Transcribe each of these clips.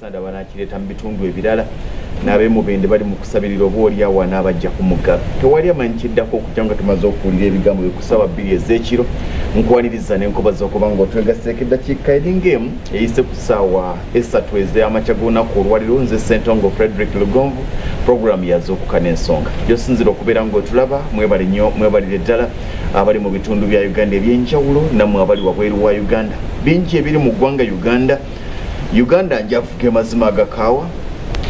Sanda banakireta mu bitundu ebirala n'ab'emubende bali mu kusabirira oboolya wana abajja ku mugga tewali amanyikiddako okujja nga tumaze okuwulira ebigambo bikusawa 2 ez'ekiro nkuwaniriza n'enkobaza okuba nga otwegaseeko eddakiika eringa emu eyise ku ssaawa 3 ez'amakya g'olunaku olwaliro nze Ssentongo Frederick Lugonvu puroguramu yazookuka n'ensonga gyosinzira okubeera ng'otulaba mwebale nnyo mwebalire ddala abali mu bitundu bya Uganda eby'enjawulo nammwe abali wabweru wa Uganda bingi ebiri mu ggwanga Uganda njafuke mazima agakaawa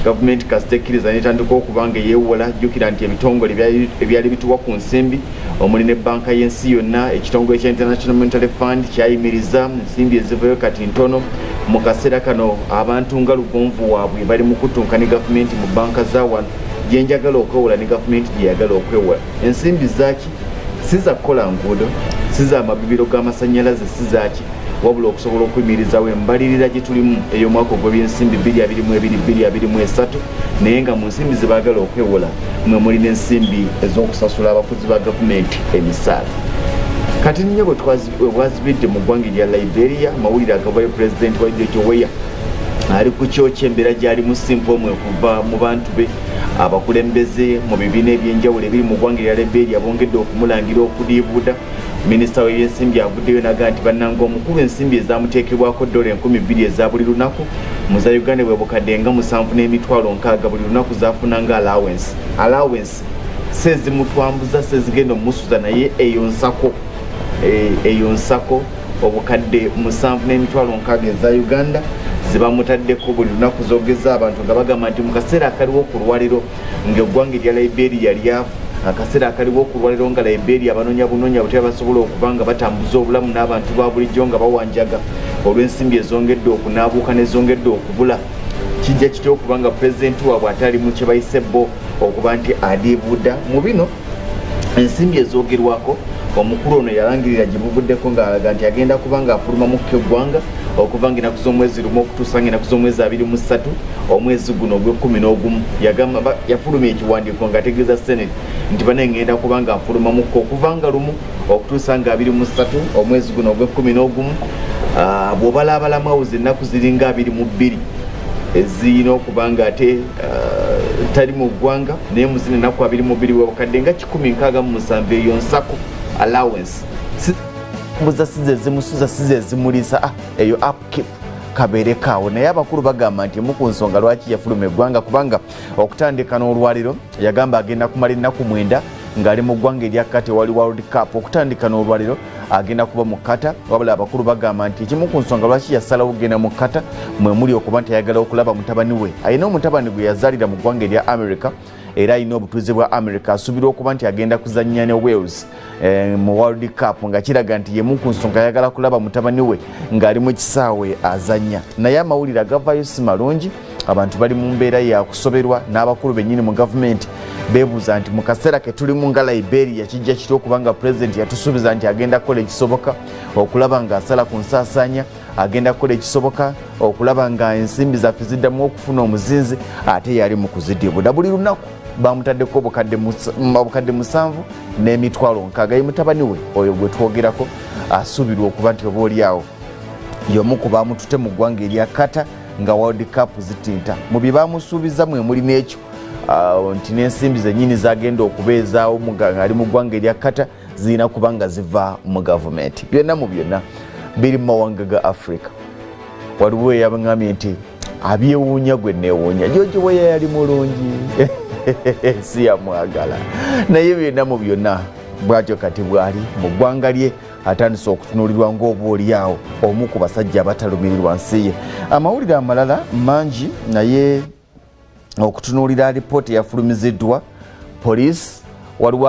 government kasitekkiriza netandika okubanga yeewola jjukira nti ebitongole ebyali bituwa ku nsimbi omuli ne banka y'ensi yonna ekitongole kya International Monetary Fund kyayimiriza ensimbi ezivayo kati ntono mu kaseera kano abantu nga Lugonvu waabwe bali mu kutunka ne gavumenti mu banka za wano gye njagala okwewola ne gavumenti gye yagala okwewola ensimbi zaaki si za kukola nguudo si za mabibiro g'amasannyalaze si zaaki wabula okusobola okuyimirizawo embalirira gye tulimu ey'omwaka ogw'ebyensimbi 2022-2023 naye nga mu nsimbi ze baagala okwewola mwe muli n'ensimbi ez'okusasula abakozi ba gavumenti emisaala kati nnyo bwe bwazibidde mu ggwanga erya Liberia mawulire agavayo pulezidenti wa Weah ali ku kyokya embeera gy'alimu simple omwe kuva mu bantu be abakulembeze mu bibiina ebyenjawulo ebiri mu ggwanga erya Liberia bongedde okumulangira okudiibuuda Minisita w'ebyensimbi avuddeyo naga nti bannanga omukulu ensimbi ezaamuteekebwako $2,000 eza buli lunaku mu za Uganda bwe bukadde nga 7,600 buli lunaku zaafunanga allowance sezimutwambuza sezigenda omusuza naye eyo nsako obukadde 7,600 eza Uganda zibamutaddeko buli lunaku zogeza abantu nga bagamba nti mu kaseera akaliwo ku lwaliro ng'eggwanga erya Liberia lyavu akaseera akaliwo okulwaliro nga Liberia abanoonya bunoonya butya basobola okuba nga batambuza obulamu n'abantu ba bulijjo nga bawanjaga olw'ensimbi ezongedde okunaabuuka n'ezongedde okubula kijja kitya okuba nga pulezidenti waabwe atali mu kye bayise bo okuba nti adiibuuda mu bino ensimbi ezoogerwako omukulu ono yalangirira gye buvuddeko ng'alaga nti agenda kuba ng'afulumamukko eggwanga okuva ng'ennaku z'omwezi lumu okutuusa ng'ennaku z'omwezi 23 omwezi guno ogw'e11 yagamba yafulumya ekiwandiiko ng'ategeeza Senate nti banaye ngenda kuba ng'afulumamukko okuva nga lumu okutuusa nga 23 omwezi guno ogw'e11 bw'obalaabalamu awo ennaku ziringa 22 ezirina okuba nga ate tali mu ggwanga naye mu zino ennaku 22 wabukadde nga 167 eyo nsako allowance mbuza size zimusuza size zimulisa eyo upkeep kabeere kaawo naye abakulu bagamba nti emu ku nsonga lwaki yafuluma eggwanga kubanga okutandika n'olwaliro yagamba agenda kumala ennaku 9 ng'ali mu ggwanga erya Qatar wali World Cup okutandika n'olwaliro agenda kuba mu Qatar wabula abakulu bagamba nti ekimu ku nsonga lwaki yasalawo okugenda mu Qatar mwe muli okuba nti ayagala okulaba mutabani we ayina omutabani gwe yazaalira mu ggwanga erya America era ayina obutuuze bwa America asuubira okuba nti agenda kuzannya ne Wales mu World Cup nga kiraga nti yemu ku nsonga ayagala kulaba mutabani we ng'ali mu kisaawe azannya naye amawulire agavayo si malungi abantu bali mu mbeera ya kusoberwa n'abakulu bennyini mu gavumenti beebuuza nti mu kaseera ke tulimu nga Liberia kijja kitya okuba nga pulezidenti yatusuubiza nti agenda kukola ekisoboka okulaba ng'asala ku nsaasanya agenda kukola ekisoboka okulaba nga ensimbi zaffe ziddamu okufuna omuzinzi ate yali mu kuzidiibuuda buli lunaku bamutaddeko obukadde 7,600 ye mutabani we oyo gwe twogerako asuubirwa okuba nti oba oliawo y'omu ku baamutute mu ggwanga erya Qatar nga World Cup zitinta mu bye baamusuubiza mwe muli n'ekyo nti n'ensimbi zennyini zagenda okubeezaawo ali mu ggwanga erya Qatar zirina kuba nga ziva mu gavumenti byonna mu byonna biri mu mawanga ga Africa waliwo eyabangambye nti abyewuunya gwe neewuunya George Weah yali mulungi si yamwagala naye byonna mu byonna bwatyo kati bwali mu ggwanga lye atandise okutunuulirwa ng'oba oliawo omu ku basajja abatalumirirwa nsi ye amawulire amalala mangi naye okutunuulira alipooti eyafulumiziddwa poliisi waliwo